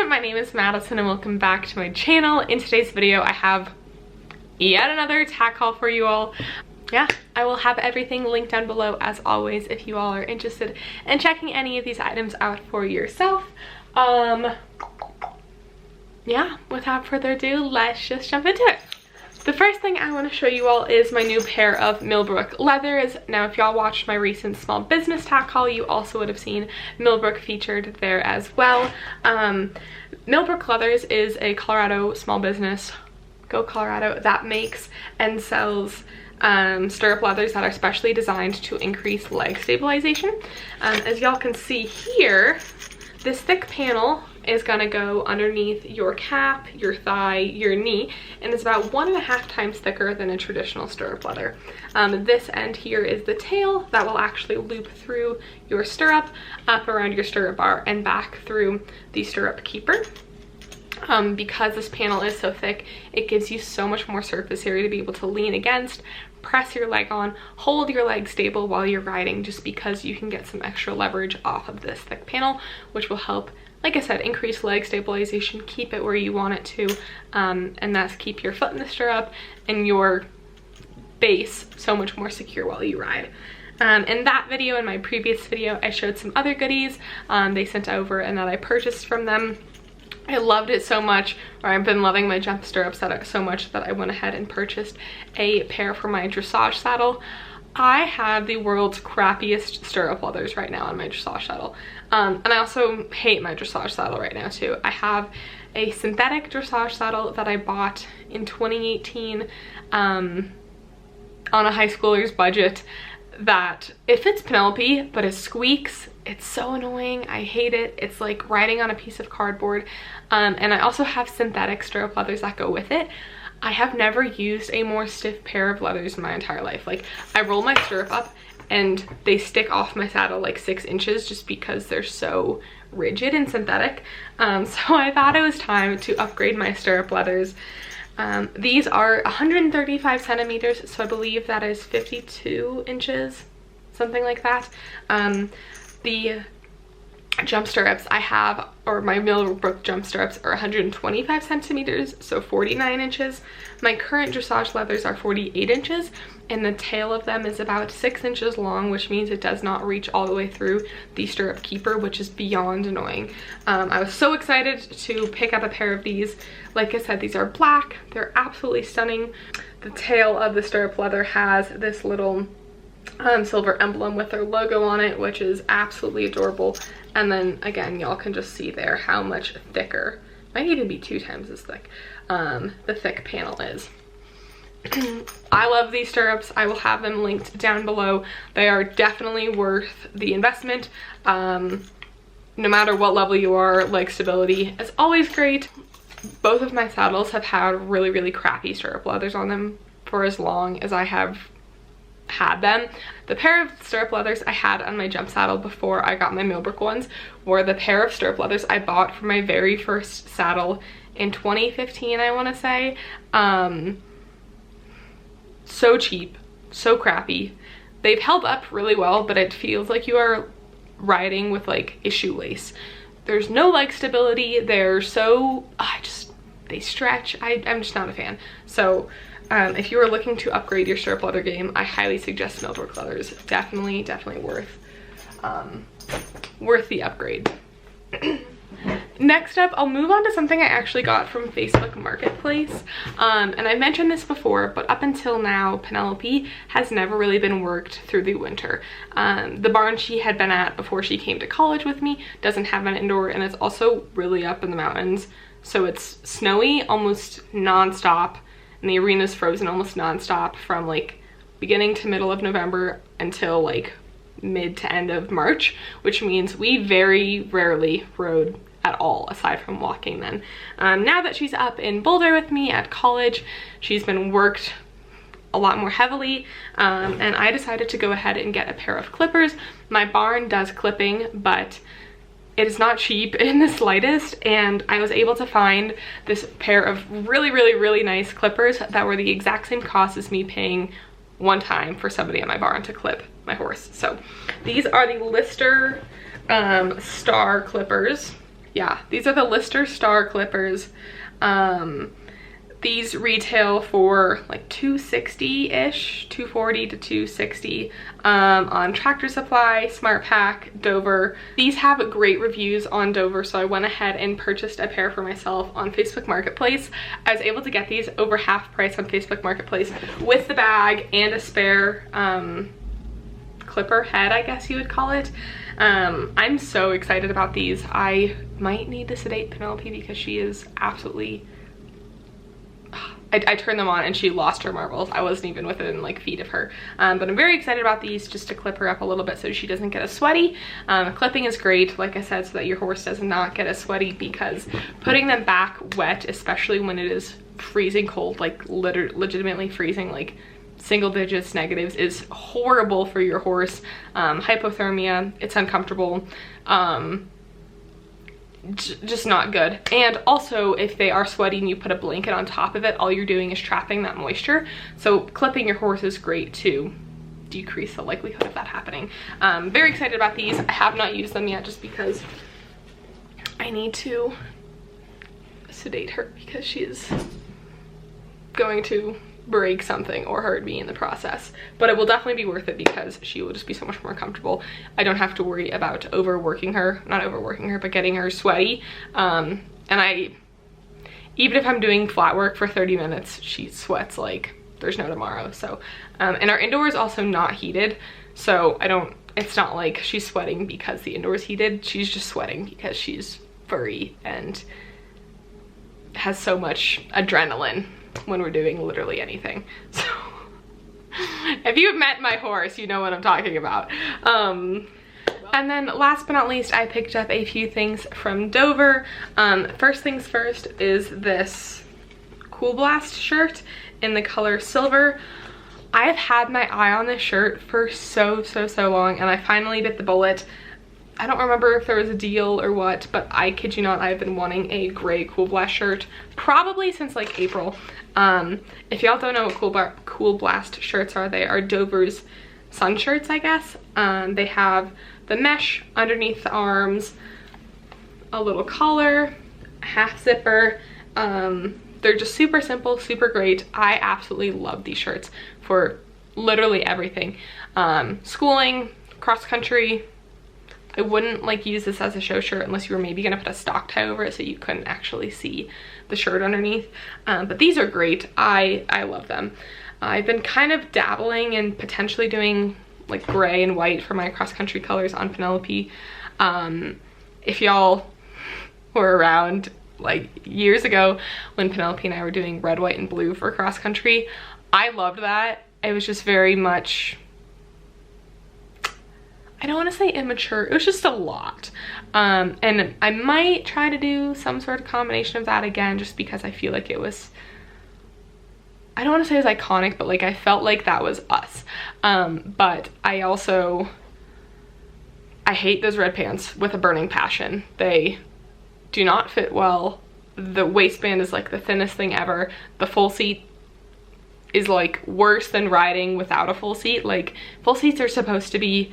My name is Madison and welcome back to my channel. In today's video I have yet another tack haul for you all. Yeah, I will have everything linked down below as always if you all are interested in checking any of these items out for yourself. Yeah, without further ado, let's just jump into it. The first thing I want to show you all is my new pair of Millbrook leathers. Now, if y'all watched my recent small business tack haul, you also would have seen Millbrook featured there as well. Millbrook Leathers is a Colorado small business, go Colorado, that makes and sells stirrup leathers that are specially designed to increase leg stabilization. As y'all can see here, this thick panel is gonna go underneath your calf, your thigh, your knee, and it's about 1.5 times thicker than a traditional stirrup leather. This end here is the tail that will actually loop through your stirrup, up around your stirrup bar, and back through the stirrup keeper. Because this panel is so thick, it gives you so much more surface area to be able to lean against, press your leg on, hold your leg stable while you're riding, just because you can get some extra leverage off of this thick panel, which will help, like I said, increase leg stabilization, keep it where you want it to, and thus keep your foot in the stirrup and your base so much more secure while you ride. In that video, in my previous video, I showed some other goodies they sent over and that I purchased from them. I loved it so much, or I've been loving my jump stirrups so much that I went ahead and purchased a pair for my dressage saddle. I have the world's crappiest stirrup leathers right now on my dressage saddle. And I also hate my dressage saddle right now too. I have a synthetic dressage saddle that I bought in 2018 on a high schooler's budget, that it fits Penelope, but it squeaks. It's so annoying. I hate it. It's like riding on a piece of cardboard. And I also have synthetic stirrup leathers that go with it. I have never used a more stiff pair of leathers in my entire life. Like, I roll my stirrup up and they stick off my saddle like 6 inches just because they're so rigid and synthetic. So I thought it was time to upgrade my stirrup leathers. These are 135 centimeters, so I believe that is 52 inches, something like that. The jump stirrups I have, or my Millbrook jump stirrups, are 125 centimeters, so 49 inches. My current dressage leathers are 48 inches, and the tail of them is about 6 inches long, which means it does not reach all the way through the stirrup keeper, which is beyond annoying. I was so excited to pick up a pair of these. Like I said, these are black. They're absolutely stunning. The tail of the stirrup leather has this little silver emblem with their logo on it, which is absolutely adorable. And then again, y'all can just see there how much thicker, might even be 2 times as thick, the thick panel is. I love these stirrups. I will have them linked down below. They are definitely worth the investment. No matter what level you are, leg stability is always great. Both of my saddles have had really, really crappy stirrup leathers on them for as long as I have had them. The pair of stirrup leathers I had on my jump saddle before I got my Millbrook ones were the pair of stirrup leathers I bought for my very first saddle in 2015, I want to say. So cheap, so crappy. They've held up really well, but it feels like you are riding with like a shoelace. There's no leg stability. They're so, they stretch. I'm just not a fan. So if you are looking to upgrade your stirrup leather game, I highly suggest Millbrook leathers. Definitely worth the upgrade. Next up, I'll move on to something I actually got from Facebook Marketplace. And I mentioned this before, but up until now, Penelope has never really been worked through the winter. The barn she had been at before she came to college with me doesn't have an indoor, and it's also really up in the mountains. So it's snowy almost non-stop, and the arena's frozen almost non-stop from like beginning to middle of November until like mid to end of March, which means we very rarely rode at all aside from walking then. Now that she's up in Boulder with me at college, she's been worked a lot more heavily, and I decided to go ahead and get a pair of clippers. My barn does clipping, but it is not cheap in the slightest, and I was able to find this pair of really nice clippers that were the exact same cost as me paying one time for somebody at my barn to clip my horse. So these are the Lister Star clippers. Yeah, these are the Lister Star clippers. These retail for like $260-ish, $240 to $260 on Tractor Supply, Smart Pack, Dover. These have great reviews on Dover, so I went ahead and purchased a pair for myself on Facebook Marketplace. I was able to get these over half price on Facebook Marketplace with the bag and a spare clipper head, I guess you would call it. I'm so excited about these. I might need to sedate Penelope because she is absolutely... I turned them on and she lost her marbles. I wasn't even within like feet of her. But I'm very excited about these just to clip her up a little bit so she doesn't get as sweaty. Clipping is great, like I said, so that your horse does not get as sweaty, because putting them back wet, especially when it is freezing cold, like legitimately freezing, like single digits negatives, is horrible for your horse. Hypothermia, it's uncomfortable. Just not good. And also, if they are sweaty and you put a blanket on top of it, all you're doing is trapping that moisture. So clipping your horse is great to decrease the likelihood of that happening. Very excited about these. I have not used them yet just because I need to sedate her because she's going to break something or hurt me in the process. But it will definitely be worth it because she will just be so much more comfortable. I don't have to worry about overworking her, not overworking her, but getting her sweaty. And even if I'm doing flat work for 30 minutes, she sweats like there's no tomorrow. So, and our indoor is also not heated. So it's not like she's sweating because the indoor is heated. She's just sweating because she's furry and has so much adrenaline when we're doing literally anything. So if you've met my horse, you know what I'm talking about. And then last but not least, I picked up a few things from Dover. First things first is this Cool Blast shirt in the color silver. I have had my eye on this shirt for so long, and I finally bit the bullet. I don't remember if there was a deal or what, but I kid you not, I've been wanting a gray Cool Blast shirt probably since like April. If y'all don't know what Cool Blast shirts are, they are Dover's sun shirts, I guess. They have the mesh underneath the arms, a little collar, a half zipper. They're just super simple, super great. I absolutely love these shirts for literally everything. Schooling, cross country. I wouldn't like use this as a show shirt unless you were maybe gonna put a stock tie over it so you couldn't actually see the shirt underneath. But these are great. I love them. I've been kind of dabbling and potentially doing like gray and white for my cross country colors on Penelope. If y'all were around like years ago when Penelope and I were doing red, white, and blue for cross country, I loved that. It was just very much, I don't want to say immature, it was just a lot. And I might try to do some sort of combination of that again just because I feel like it was, I don't want to say it was iconic, but like I felt like that was us. But I hate those red pants with a burning passion. They do not fit well. The waistband is like the thinnest thing ever. The full seat is like worse than riding without a full seat. Like full seats are supposed to be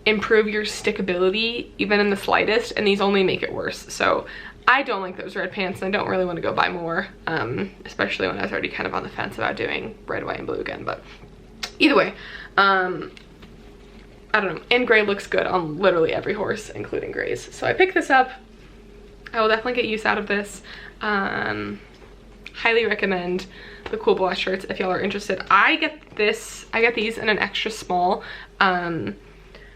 improve your stickability even in the slightest, and these only make it worse. So I don't like those red pants, and I don't really want to go buy more, especially when I was already kind of on the fence about doing red, white, and blue again. But either way, I don't know, and gray looks good on literally every horse, including grays. So I picked this up. I will definitely get use out of this. Highly recommend the Cool Blast shirts if y'all are interested. I get these in an extra small,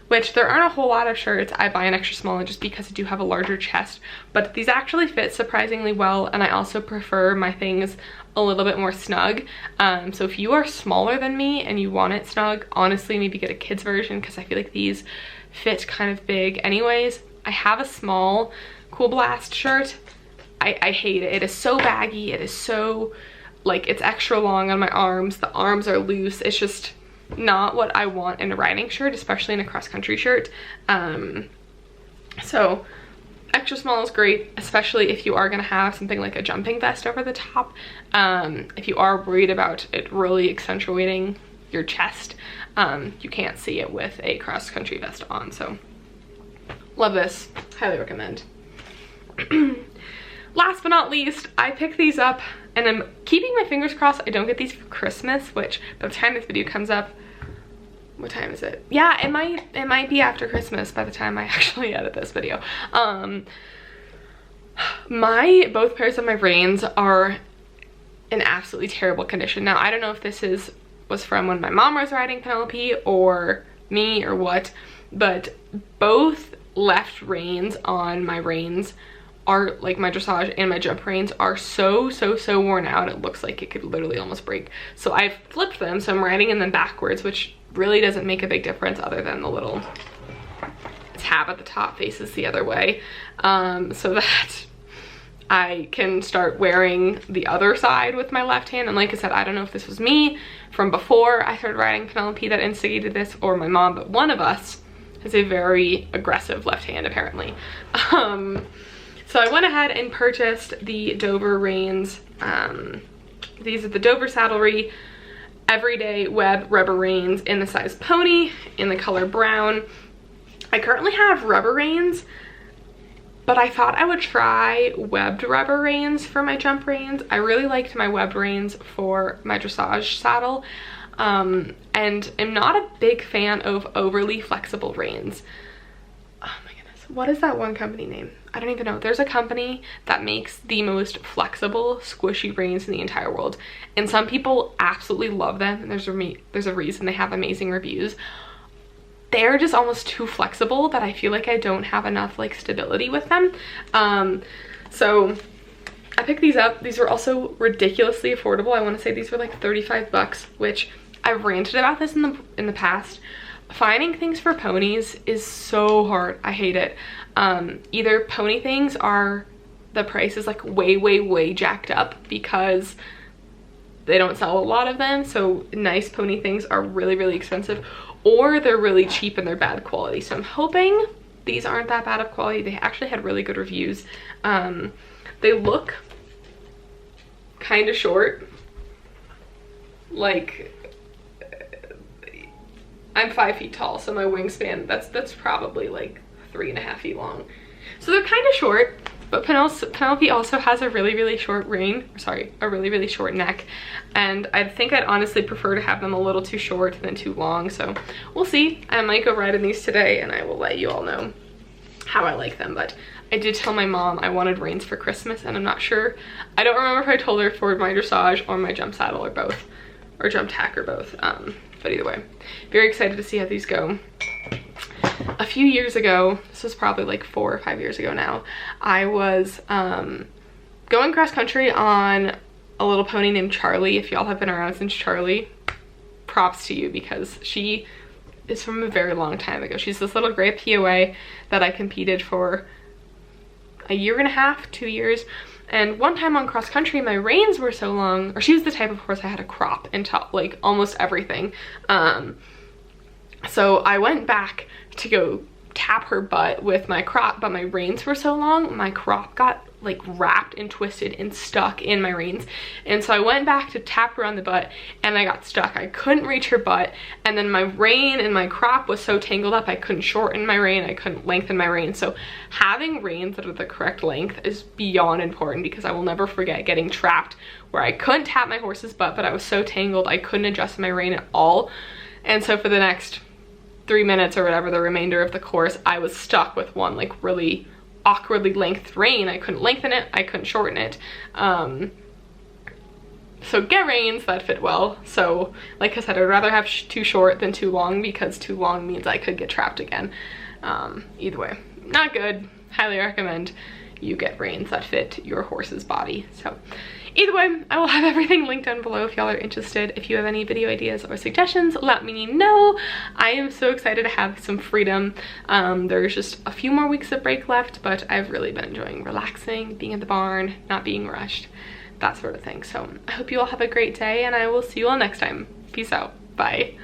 which there aren't a whole lot of shirts I buy an extra small in just because I do have a larger chest, but these actually fit surprisingly well, and I also prefer my things a little bit more snug. So if you are smaller than me and you want it snug, honestly maybe get a kid's version because I feel like these fit kind of big anyways. I have a small, Cool Blast shirt. I hate it. It is so baggy. It is so, like, it's extra long on my arms. The arms are loose. It's just not what I want in a riding shirt, especially in a cross-country shirt. So extra small is great, especially if you are gonna have something like a jumping vest over the top. If you are worried about it really accentuating your chest, you can't see it with a cross-country vest on. So love this, highly recommend. Last but not least, I picked these up, and I'm keeping my fingers crossed I don't get these for Christmas, which by the time this video comes up, what time is it? Yeah, it might be after Christmas by the time I actually edit this video. Both pairs of my reins are in absolutely terrible condition. Now, I don't know if this was from when my mom was riding Penelope or me or what, but both left reins on my reins are, like my dressage and my jump reins, are so worn out. It looks like it could literally almost break. So I've flipped them, so I'm riding in them backwards, which really doesn't make a big difference other than the little tab at the top faces the other way, so that I can start wearing the other side with my left hand. And like I said, I don't know if this was me from before I started riding Penelope that instigated this, or my mom, but one of us has a very aggressive left hand apparently. So I went ahead and purchased the Dover reins. These are the Dover Saddlery Everyday Web Rubber Reins in the size pony in the color brown. I currently have rubber reins, but I thought I would try webbed rubber reins for my jump reins. I really liked my webbed reins for my dressage saddle, and am not a big fan of overly flexible reins. Oh my goodness, what is that one company name? I don't even know. There's a company that makes the most flexible, squishy reins in the entire world, and some people absolutely love them, and there's a reason they have amazing reviews. They're just almost too flexible that I feel like I don't have enough like stability with them. So I picked these up. These were also ridiculously affordable. I want to say these were like 35 bucks, which I've ranted about this in the past. Finding things for ponies is so hard. I hate it. Either pony things are, the price is like way jacked up because they don't sell a lot of them, so nice pony things are really expensive, or they're really cheap and they're bad quality. So I'm hoping these aren't that bad of quality. They actually had really good reviews. They look kind of short. Like, I'm 5 feet tall, so my wingspan, that's probably like 3.5 feet long. So they're kind of short, but Penelope also has a really short rein, a really short neck, and I think I'd honestly prefer to have them a little too short than too long. So we'll see. I might go ride in these today and I will let you all know how I like them. But I did tell my mom I wanted reins for Christmas, and I'm not sure, I don't remember if I told her for my dressage or my jump saddle or both, or jump tack or both, but either way, very excited to see how these go. A few years ago, this was probably like 4 or 5 years ago now, I was going cross country on a little pony named Charlie. If y'all have been around since Charlie, props to you, because she is from a very long time ago. She's this little gray POA that I competed for a year and a half, 2 years. And one time on cross country, my reins were so long, or she was the type of horse I had to crop and top like almost everything. So I went back to go tap her butt with my crop, but my reins were so long, my crop got like wrapped and twisted and stuck in my reins. And so I went back to tap her on the butt and I got stuck. I couldn't reach her butt, and then my rein and my crop was so tangled up I couldn't shorten my rein, I couldn't lengthen my rein. So having reins that are the correct length is beyond important, because I will never forget getting trapped where I couldn't tap my horse's butt, but I was so tangled I couldn't adjust my rein at all. And so for the next 3 minutes or whatever, the remainder of the course, I was stuck with one like really awkwardly lengthed rein. I couldn't lengthen it, I couldn't shorten it. So get reins that fit well. So like I said, I'd rather have too short than too long, because too long means I could get trapped again. Either way, not good. Highly recommend you get reins that fit your horse's body. So Either way, I will have everything linked down below if y'all are interested. If you have any video ideas or suggestions, let me know. I am so excited to have some freedom. There's just a few more weeks of break left, but I've really been enjoying relaxing, being at the barn, not being rushed, that sort of thing. So I hope you all have a great day, and I will see you all next time. Peace out. Bye.